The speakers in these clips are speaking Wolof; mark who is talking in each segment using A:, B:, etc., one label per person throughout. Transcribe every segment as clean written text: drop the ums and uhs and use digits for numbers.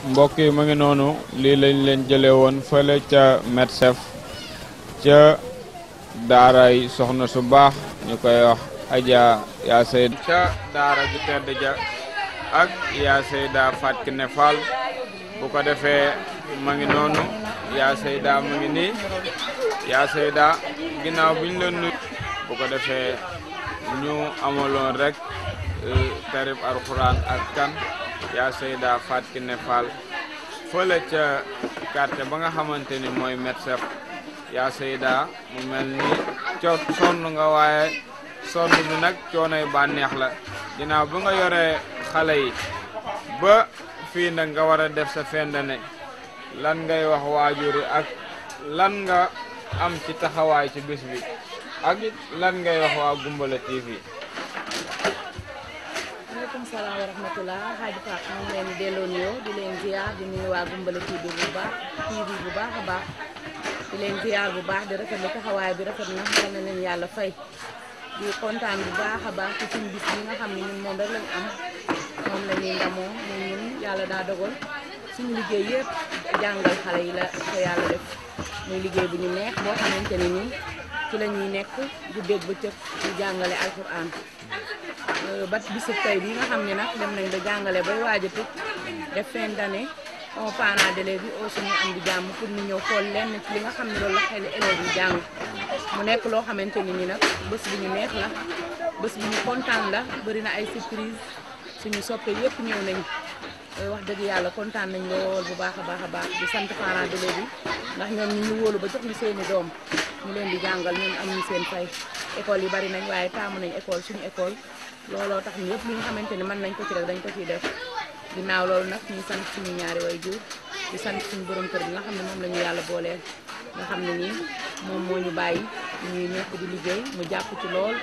A: mbokk yi ma ngi noonu lii lañ leen jëlee woon fële ca Medchef ca daaray soxna su baax ñu koy wax Adja yaa Seyda ca daara ju tedd ja ak yaa Seyda Fatou Kiné Fall bu ko defee ma ngi noonu yaa Seyda ma ngi nii yaa Seyda ginnaaw biñ leen nuyu bu ko defee ñu amaloon rek tarib alxuraan ak kan yaa Seyda Fatou Kiné Fall fële ca quartier ba nga xamante ni mooy Medchef yaa Seyda mu mel ni sonn nga waaye sonn bi nag coonoy bànneex la ginnaaw bi nga yoree xale yi ba fii nag nga war a def sa fendane lan ngay wax waajur yi ak lan nga am ci taxawaay ci bis bi ak lan ngay wax waa Goumbala TV.
B: maaleykum salaam wa rahmatulah xaaji Pape ñu ngi leen di delloo nuyoo di leen ziar di nuyu waa Goumbala TV bu baax a baax di leen ziar bu baax di rafetlu taxawaay bi rafet na yal na leen yàlla fay di kontaan bu baax a baax ci suñu bis bi nga xam ne ñun moom rek lañ am moom la ñuy ndamoo moom ñun yàlla daa dogal suñu liggéey yëpp jàngal xale yi la ko yàlla def muy liggéey bu ñu neex boo xamante ne nii ci la ñuy nekk guddeeg bëccëg di jàngale alxuraan ba bisub tey bi nga xam ne nag dem nañ ba jàngale bay waaj a tëj def fin d'année on parents d'élèves yi aussi ñu am di jàmm pour ñu ñëw xool lenn ci li nga xam ne loolu la xel élèves yi jàng mu nekk loo xamante ni ni nag bés bu ñu neex la bés bu ñu kontaan la bëri na ay surprise suñu soppe yëpp ñëw nañ wax dëgg yàlla kontaan nañ lool bu baax a baax di sant parents d'élèves yi ndax ñoom ñu wóolu ba jox ñu seeni doom ñu leen di jàngal ñun am ñu seen fay école yi bari nañ waaye taamu nañ école suñu école looloo tax ñu yëpp li nga xamante ni mën nañ ko ci rek dañ ko ciy def ginnaaw loolu nag ñu sant suñu ñaari waajur di sant suñu borom kër bi nga xam ne moom la ñu yàlla booleel nga xam ne nii moom moo ñu bàyyi ñuy nekk di liggéey mu jàpp ci lool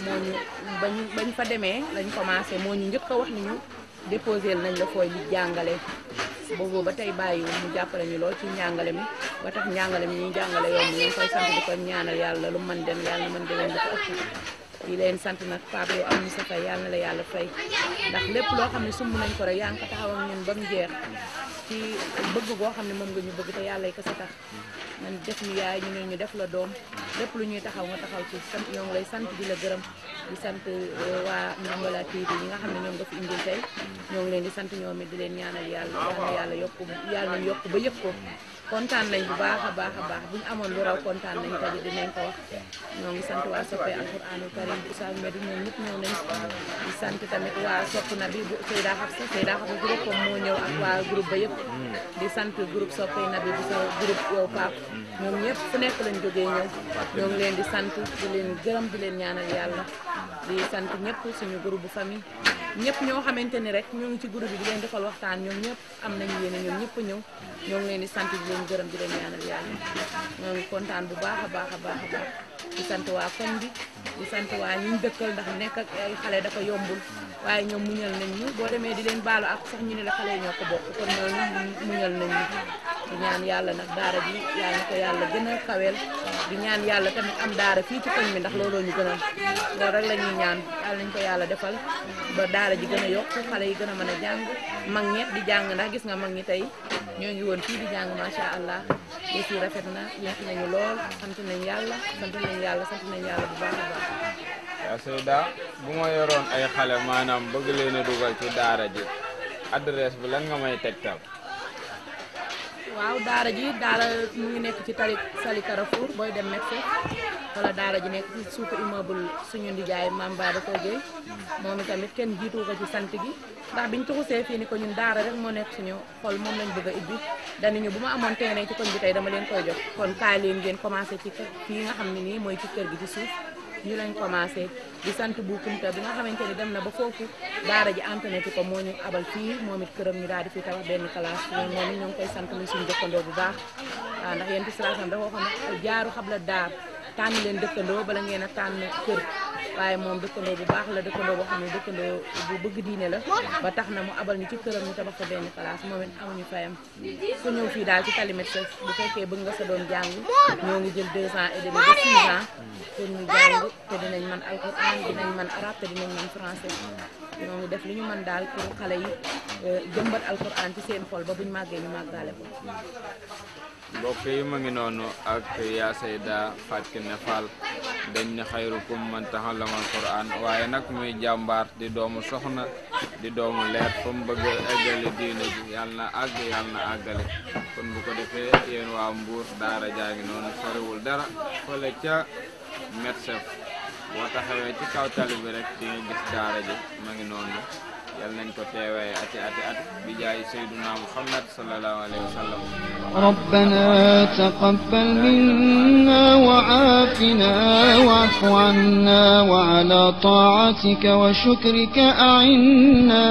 B: moo ñu bañ fa demee lañ commencé moo ñu njëkk a wax ni ñu déposé nañ la fooy li jàngale boobu ba tey bàyyiwul mu jàppale ñu lool ci njàngale mi ba tax njàngale mi ñuy jàngale yomb ñu ngi koy sant di ko ñaanal yàlla lu mën dem yàlla mën demeen di ko ëpp di leen sant nag Pape yow am ñu sa fay yàlla na la yàlla fay ndax lépp loo xam ne sumb nañ ko rek yaa ngi ko taxaw ak ñun ba mu jeex ci bëgg goo xam ne moom nga ñu bëgg te yàlla yi ko sa tax man def ñu yaay ñu ne ñu def la doom lépp lu ñuy taxaw nga taxaw ci sant ñoo ngi lay sant di la gërëm di sant waa Goumbala TV yi nga xam ne ñoom nga fi indil tey ñoo ngi leen di sant ñoom it di leen ñaanal yàlla yàlla yokk yàlla nañ yokk ba yëg ko kontaan nañ bu baax a baax bu ñu amoon lu raw kontaan nañ tamit dinañ ko wax ñoo ngi sant waa soppe alxuraanul karim Oustaz Medi ñoom ñëpp ñëw nañ di sant tamit waa sopp na bi bu Seyda Xafsa groupe comme moo ñëw ak waa groupe ba yëpp di sant groupe soppe na bi bu sa groupe yow Pape ñoom ñëpp fu nekk lañ jógee ñëw ñoo ngi leen di sant di leen gërëm di leen ñaanal yàlla di sant ñëpp suñu groupe bu famille ñëpp ñoo xamante ni rek ñoo ngi ci groupe bi di leen defal waxtaan ñoom ñëpp am nañu yéene ñoom ñëpp ñëw ñoo ngi leen di sant di leen gërëm di leen ñaanal yàlla ñoo ngi kontaan bu baax a baax di sant waa koñ bi di sant waa ñu dëkkal ndax nekk ak ay xale dafa yombul waaye ñoom muñal nañ ñu boo demee di leen baalu ak sax ñu ne la xale yi ñoo ko bokk kon ñooñu muñal nañ ñu di ñaan yàlla nag daara ji yàlla na ko yàlla gën a kaweel di ñaan yàlla tamit am daara fii ci koñ bi ndax looloo ñu gënal loolu rek la ñuy ñaan yàlla nañ ko yàlla defal ba daara ji gën a yokk xale yi gën a mën a jàng mag ñet di jàng ndax gis nga mag ñi tey ñoo ngi woon fii di jàng macha allah yëf yi rafet na neex nañu lool sant nañ yàlla bu baax a baax.
A: yaa Seyda bu ma yoroon ay xale maanaam bëgg leen a dugal ci daara ji adresse bi lan nga may tegtal.
B: waaw daara ji mu ngi nekk ci Sali Carrefour booy dem Medchef wala daara ji nekk ci suufu immeuble suñu ndijaay Mame Bara Gueye moom itamit kenn jiitu ko ci sant gi ndax biñ tuxusee fii ni ko ñun daara rek moo nekk suñu xol moom lañ bëgg a ibbi dañu bu ma amoon terrain ci koñ bi tey dama leen koy jox kon kaay leen ngeen commencé ci fii nga xam ne nii mooy ci kër gi ci suuf ñu lañ commencé di sant bu Kunta bi nga xamante ni dem na ba foofu daara ji antoneti ko moo ñu abal fii moom it këram ñu daal di fi tabax benn classe moom it ñoo ngi koy sant muy suñu dëkkandoo bu baax waaw ndax yéen situation dafa waxoon ne jaaru xabla daar tànn leen dëkkandoo bala ngeen a tànn kër waaye moom dëkkandoo bu baax la dëkkandoo boo xam ne dëkkandoo bu bëgg diine la ba tax na mu abal ñu ci këram ñu tabax fa benn classe moom it amuñu fayam ku ñëw fii daal ci Tali Medchef bu fekkee bëgg nga sa doon jàng ñoo ngi jël 2 ans et demi ba 6 ans pour ñu jàng te dinañ mën alxuraan dinañ mën arabe te dinañ mën français ñoo ngi def li ñu mën daal pour xale yi jëmbat alquran ci seen xol ba buñ màggee ñu màggaale ko.
A: mbokk yi ma ngi noonu ak yaa Sayda Fatou Kiné Fall dañ ne xayrukum man ta'allama alquran waaye nag muy jàmbaar di doomu soxna di doomu leer fa mu bëgg a eggale diine ji yàlla na àggale kon bu ko defee yéen waa Mbour daara jaa ngi noonu soriwul dara fële ca Medsef boo taxawee ci kaw tali bi rek di nga gis daara ji ma ngi noonu yal nañ ko teewee ati bi jaay Seydina Muhammad sallallahu alayhi wa sallam.
C: ربنا تقبل منا وعافنا واعف عنا وعلى طاعتك وشكرك أعنا